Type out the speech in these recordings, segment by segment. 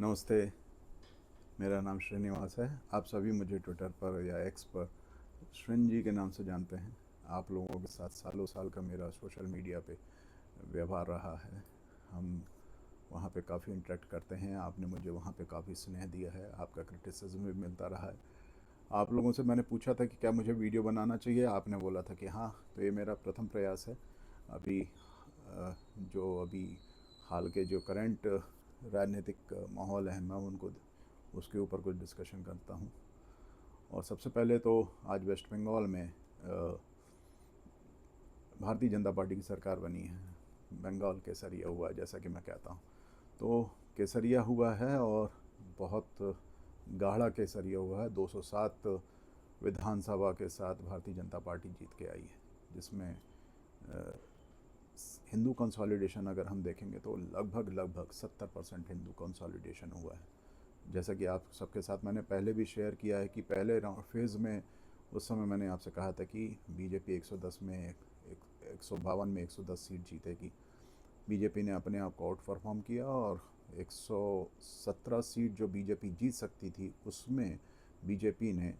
नमस्ते। मेरा नाम श्रीनिवास है। आप सभी मुझे ट्विटर पर या एक्स पर श्रीन जी के नाम से जानते हैं। आप लोगों के साथ सालों साल का मेरा सोशल मीडिया पे व्यवहार रहा है। हम वहाँ पे काफ़ी इंटरेक्ट करते हैं। आपने मुझे वहाँ पे काफ़ी स्नेह दिया है, आपका क्रिटिसिज्म भी मिलता रहा है। आप लोगों से मैंने पूछा था कि क्या मुझे वीडियो बनाना चाहिए, आपने बोला था कि हाँ। तो ये मेरा प्रथम प्रयास है। अभी जो अभी हाल के जो करंट राजनीतिक माहौल है, मैं उनको उसके ऊपर कुछ डिस्कशन करता हूँ। और सबसे पहले तो आज वेस्ट बंगाल में भारतीय जनता पार्टी की सरकार बनी है। बंगाल केसरिया हुआ है, जैसा कि मैं कहता हूँ। तो केसरिया हुआ है और बहुत गाढ़ा केसरिया हुआ है। 207 विधानसभा के साथ भारतीय जनता पार्टी जीत के आई है, जिसमें हिंदू कंसोलिडेशन अगर हम देखेंगे तो लगभग लगभग 70% हिंदू कंसोलिडेशन हुआ है। जैसा कि आप सबके साथ मैंने पहले भी शेयर किया है कि पहले राउंड फेज़ में उस समय मैंने आपसे कहा था कि बीजेपी 110 में 152 में 110 सीट जीतेगी। बीजेपी ने अपने आप को आउट परफॉर्म किया और 117 सीट जो बीजेपी जीत सकती थी, उसमें बीजेपी ने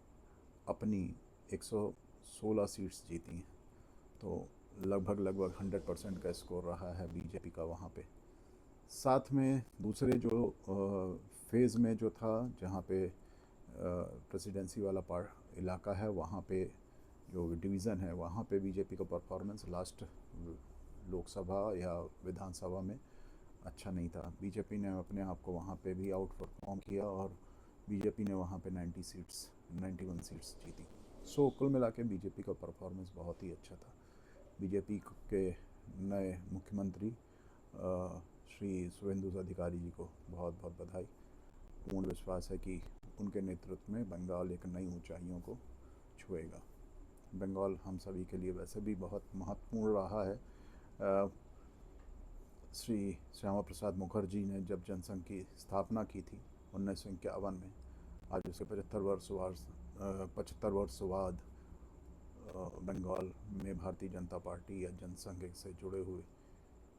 अपनी 116 सीट्स जीती हैं। तो लगभग लगभग 100% का स्कोर रहा है बीजेपी का वहाँ पे। साथ में दूसरे जो फेज़ में जो था, जहाँ पे प्रेसिडेंसी वाला पार्ट इलाका है, वहाँ पे जो डिवीज़न है, वहाँ पे बीजेपी का परफॉर्मेंस लास्ट लोकसभा या विधानसभा में अच्छा नहीं था। बीजेपी ने अपने आप को वहाँ पे भी आउट परफॉर्म किया और बीजेपी ने वहाँ पे 91 सीट्स जीती। सो कुल मिला के बीजेपी का परफॉर्मेंस बहुत ही अच्छा था। बीजेपी के नए मुख्यमंत्री श्री शुभेंदु अधिकारी जी को बहुत बहुत बधाई। पूर्ण विश्वास है कि उनके नेतृत्व में बंगाल एक नई ऊंचाइयों को छुएगा। बंगाल हम सभी के लिए वैसे भी बहुत महत्वपूर्ण रहा है। श्री श्यामा प्रसाद मुखर्जी ने जब जनसंघ की स्थापना की थी 1951 में, आज उसके 75 वर्ष बाद बंगाल में भारतीय जनता पार्टी या जनसंघ से जुड़े हुए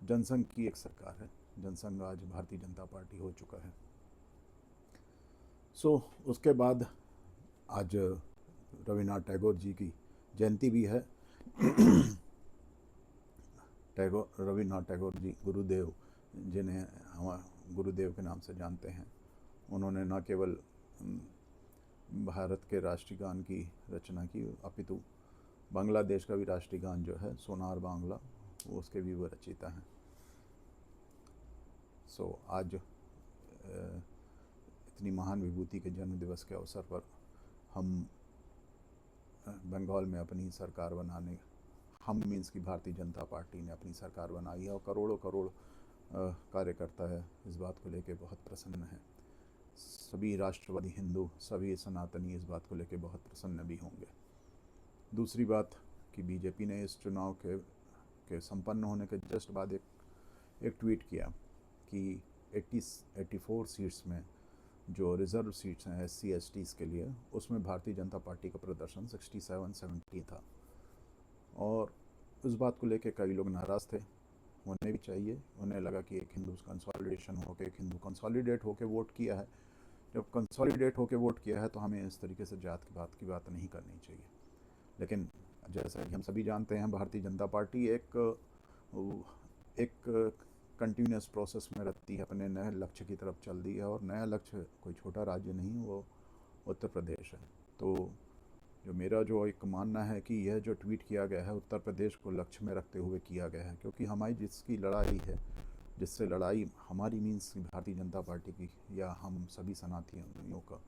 जनसंघ की एक सरकार है। जनसंघ आज भारतीय जनता पार्टी हो चुका है। उसके बाद आज रविन्द्रनाथ टैगोर जी की जयंती भी है। रविन्द्रनाथ टैगोर जी गुरुदेव, जिन्हें हम गुरुदेव के नाम से जानते हैं, उन्होंने न केवल भारत के राष्ट्रीय गान की रचना की, अपितु बांग्लादेश का भी राष्ट्रीय गान जो है सोनार बांग्ला, वो उसके भी वो रचयिता हैं। आज इतनी महान विभूति के जन्म दिवस के अवसर पर हम बंगाल में अपनी सरकार बनाने, हम मीन्स की भारतीय जनता पार्टी ने अपनी सरकार बनाई है और करोड़ों करोड़ कार्यकर्ता है इस बात को लेके बहुत प्रसन्न हैं। सभी राष्ट्रवादी हिंदू, सभी सनातनी इस बात को लेके बहुत प्रसन्न भी होंगे। दूसरी बात कि बीजेपी ने इस चुनाव के संपन्न होने के जस्ट बाद एक ट्वीट किया कि 84 सीट्स में जो रिज़र्व सीट्स हैं SC STs के लिए, उसमें भारतीय जनता पार्टी का प्रदर्शन 67-70 था। और उस बात को लेके कई लोग नाराज़ थे। होने भी चाहिए। उन्हें लगा कि एक हिंदू कंसोलिडेशन होकर, एक हिंदू कंसोलिडेट होकर वोट किया है। जब कंसोलिडेट होकर वोट किया है तो हमें इस तरीके से जात की बात नहीं करनी चाहिए। लेकिन जैसा कि हम सभी जानते हैं, भारतीय जनता पार्टी एक कंटिन्यूस प्रोसेस में रहती है, अपने नए लक्ष्य की तरफ चल दी है। और नया लक्ष्य कोई छोटा राज्य नहीं, वो उत्तर प्रदेश है। तो जो मेरा जो एक मानना है कि यह जो ट्वीट किया गया है उत्तर प्रदेश को लक्ष्य में रखते हुए किया गया है, क्योंकि हमारी जिसकी लड़ाई है, जिससे लड़ाई हमारी मीन्स भारतीय जनता पार्टी की या हम सभी सनातनियों का,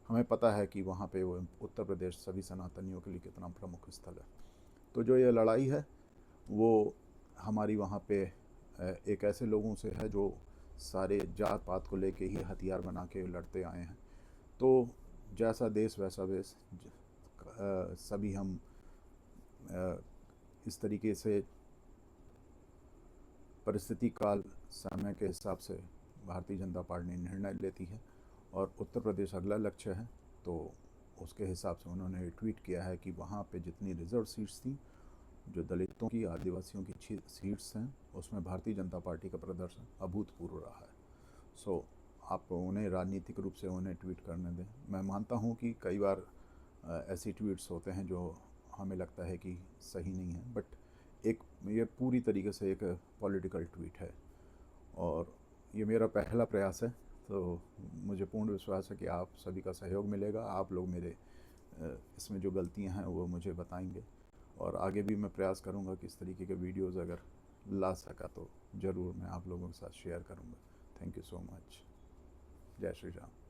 हमें पता है कि वहाँ पे वो उत्तर प्रदेश सभी सनातनियों के लिए कितना प्रमुख स्थल है। तो जो ये लड़ाई है वो हमारी वहाँ पे एक ऐसे लोगों से है जो सारे जात पात को लेके ही हथियार बना के लड़ते आए हैं। तो जैसा देश वैसा वेश, सभी हम इस तरीके से परिस्थिति काल समय के हिसाब से भारतीय जनता पार्टी निर्णय लेती है और उत्तर प्रदेश अगला लक्ष्य है। तो उसके हिसाब से उन्होंने ट्वीट किया है कि वहाँ पे जितनी रिज़र्व सीट्स थी, जो दलितों की, आदिवासियों की सीट्स हैं, उसमें भारतीय जनता पार्टी का प्रदर्शन अभूतपूर्व रहा है। आप उन्हें राजनीतिक रूप से उन्हें ट्वीट करने दें। मैं मानता हूँ कि कई बार ऐसी ट्वीट्स होते हैं जो हमें लगता है कि सही नहीं है, बट एक ये पूरी तरीके से एक पॉलिटिकल ट्वीट है और ये मेरा पहला प्रयास है। तो मुझे पूर्ण विश्वास है कि आप सभी का सहयोग मिलेगा। आप लोग मेरे इसमें जो गलतियां हैं वो मुझे बताएंगे और आगे भी मैं प्रयास करूंगा कि इस तरीके के वीडियोस अगर ला सका तो ज़रूर मैं आप लोगों के साथ शेयर करूंगा। Thank you so much. जय श्री राम।